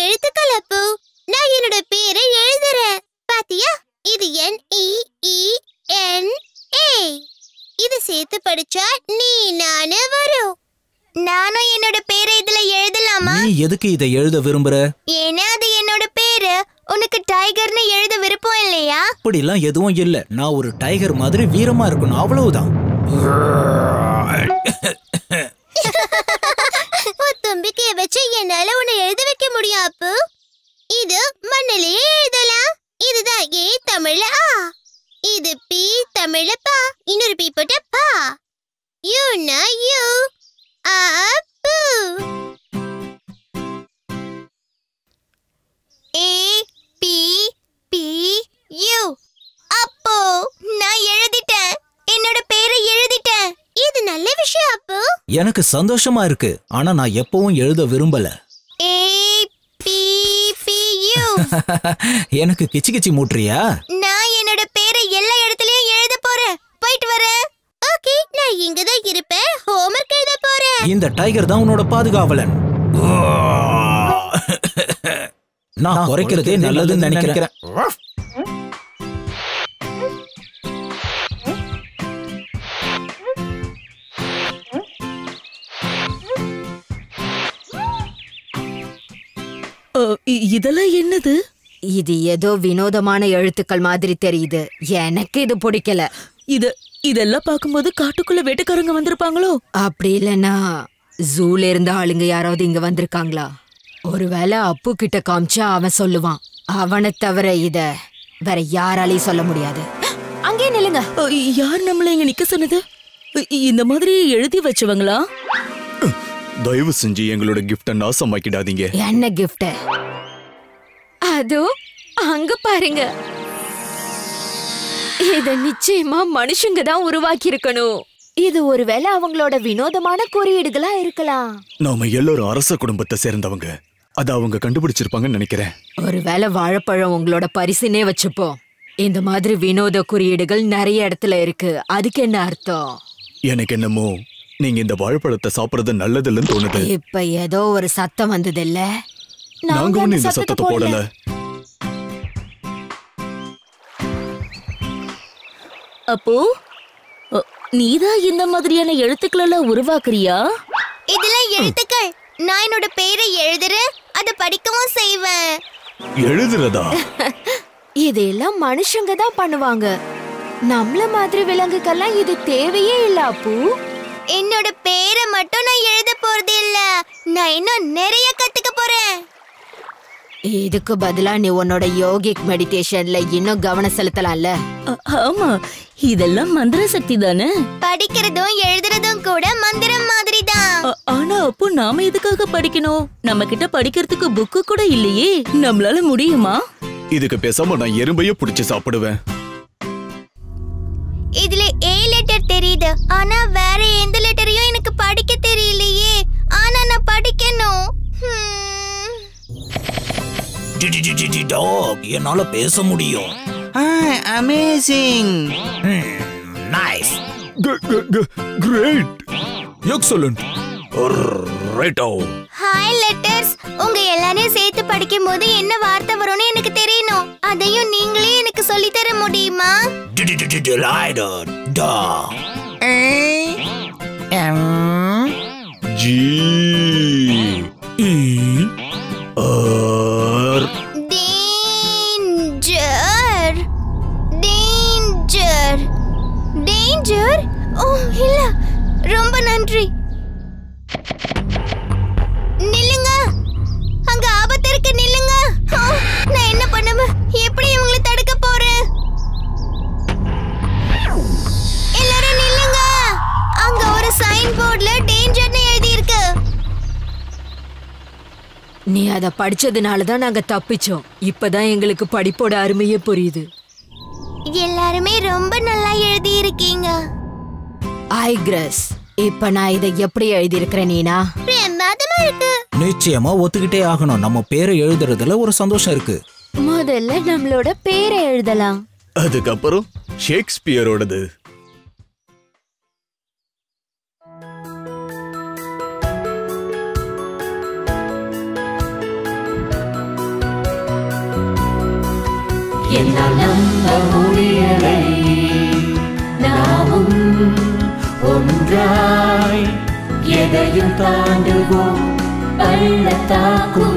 எழுத்துக்கள் அப்பு. நான் என்னோட பேரை எழுதுறேன். பாத்தியா? இது NEENA. இது சேர்த்து படிச்சா நீ நானே வரும். நானும் என்னோட பேரை இதுல எழுதலாமா? நீ எதுக்கு இதை எழுத விரும்புற? ஏன்னா அது என்னோட பேரு. உனக்கு டைகர்னு எழுத விருப்பம் இல்லையா? அப்படிலாம் எதுவும் இல்ல. நான் ஒரு டைகர் மாதிரி வீரமா இருக்கணும், அவ்வளவுதான். தும்பிக்கைய வச்சு என்னால உன்னை எழுத வைக்க முடியும் அப்பு. இது மண்ணிலேயே எழுதலாம். இதுதான் ஏ தமிழ்ல ஆ, இது பி தமிழ்ல பா, இன்னொரு பி போட்ட பா. யூனா யூ, அப்பு. APPU. அப்போ நான் எழுதிட்டேன். என்னோட பேரை எழுதிட்டேன். இது நல்ல விஷயம் அப்பு. எனக்கு சந்தோஷமா இருக்கு. ஆனா நான் எப்பவும் எழுத விரும்பல. APPU. எனக்கு கிச்சி கிச்சி மூட்றியா? நான் என்னோட பேரை எல்லா இடத்துலயும் எழுத போறேன். போயிட்டு வரேன். ஓகே, நான் இங்க தான் இருப்பேன். ஹோம்வொர்க் எழுத போறேன். இந்த டைகர் தான் உன்னோட பாதுகாவலன். நான் குறைக்கிறதே நல்லதுன்னு நினைக்கிறேன். இதெல்லாம் என்னது? இது ஏதோ வினோதமான எழுத்துக்கள் மாதிரி தெரியுது. எனக்கு இது பிடிக்கல. இதெல்லாம் பார்க்கும்போது காட்டுக்குள்ள வேட்டைக்காரங்க வந்திருப்பாங்களோ? அப்படி இல்லைன்னா ஜூல இருந்த ஆளுங்க யாராவது இங்க வந்திருக்காங்களா? ஒருவேளை அப்பு கிட்ட காமிச்சா அவன் சொல்லுவான். அவனை தவிர இத வேற யாராலையும் சொல்ல முடியாது. அங்கே நில்லுங்க. யார் நம்மள இங்க நிக்க சொன்னது? இந்த மாதிரி எழுதி வச்சவங்களா? தயவு செஞ்சு எங்களோட கிஃப்ட நாசமாக்கிடாதீங்க. என்ன கிஃப்ட்? அதோ அங்க பாருங்க. இத நிச்சயமா மனுஷங்க தான் உருவாக்கி இருக்கணும். இது ஒருவேளை அவங்களோட வினோதமான குறியீடுகளா இருக்கலாம். நாம எல்லாரும் அரச குடும்பத்தை சேர்ந்தவங்க. அத அவங்க கண்டுபிடிச்சிருப்பாங்கன்னு நினைக்கிறேன். ஒருவேளை வாழைப்பழம் உங்களோட பரிசுனே வச்சுப்போம். இந்த மாதிரி வினோத குறியீடுகள் நிறைய இடத்துல இருக்கு. அதுக்கு என்ன அர்த்தம்? எனக்கு என்னமோ நீங்க இந்த வாழைப்பழத்தை சாப்பிடுறது நல்லதில்லைன்னு தோணுது. இப்ப ஏதோ ஒரு சத்தம் வந்தது இல்ல? நாங்க ஒண்ணு இந்த சத்தத்தை போடல. அப்போ நீதான் இந்த மாதிரியான எழுத்துக்கள் எல்லாம் உருவாக்குறியா? இதெல்லாம் எழுத்துக்கள். நான் என்னோட பேரை எழுதுறேன், அதை படிக்கவும் செய்வேன். எழுதுறதா? இதெல்லாம் மனுஷங்க தான் பண்ணுவாங்க. நம்மள மாதிரி விலங்குக்கெல்லாம் இது தேவையே இல்ல அப்பு. என்னோட பேரை மட்டும் நான் எழுத போறது இல்ல, நான் இன்னும் நிறைய கத்துக்க போறேன். இதுக்கு பதிலா நீ உன்னோட யோகிக் மெடிடேஷன்ல இன்னும் கவனம் செலுத்தலாம்ல? ஆமா, இதெல்லாம் மந்திர சக்தி தானே. படிக்கிறதும் எழுதுறதும் கூட மந்திரம் மாதிரி தான். ஆனா அப்போ நாம எதுக்காக படிக்கணும்? நம்ம கிட்ட படிக்கிறதுக்கு புக்கு கூட இல்லையே. நம்மளால முடியுமா? இதுக்கு பேசாம நான் எறும்பையே பிடிச்சு சாப்பிடுவேன். இதுல ஏ லெட்டர் தெரியுது, ஆனா வேற எந்த லெட்டரையும் எனக்கு படிக்க தெரியலையே. ஆனா நான் படிக்கணும். டாக், என்னால பேச முடியும். அமேசிங். நைஸ். கிரேட். எக்ஸலென்ட். ரைட்டோ. Hi letters. உங்க எல்லாரையும் சேர்த்து படிக்கும் போது என்ன வார்த்தை வரும்னு எனக்கு தெரியணும். அதையும் நீங்களே எனக்கு சொல்லி தர முடியுமா? G danger. டேஞ்சர். டேஞ்சர். ஓ இல்ல, ரொம்ப நன்றி. நில்லுங்க, அங்க ஆபத்து இருக்கு, நில்லுங்க. நான் என்ன பண்ணுவேன்? எப்படி இவங்களை தடுக்க போறேன்? எல்லாரும் நில்லுங்க, அங்க ஒரு சைன் போர்டுல டேஞ்சர்னு எழுதி இருக்கு. நீ அத படிச்சதுனாலதான் நாங்க தப்பிச்சோம். இப்பதான் எங்களுக்கு படிப்போட அருமையே புரியுது. எல்லாருமே ரொம்ப நல்லா எழுதி இருக்கீங்க. ஐக்ரஸ், இப்ப நான் இதை எப்படி எழுதி இருக்கிறேன் நீனா? பிரமாதமா இருக்கு. நிச்சயமா ஒத்துக்கிட்டே ஆகணும். நம்ம பேரை எழுதுறதுல ஒரு சந்தோஷம் இருக்கு. முதல்ல நம்மளோட பேரை எழுதலாம். அதுக்கப்புறம் ஷேக்ஸ்பியரோடது. என்னால் நம்ப முடியலை. நாமும் ஒன்றாய் எதையும் தாண்டுவோம், பள்ளத்தாக்கும்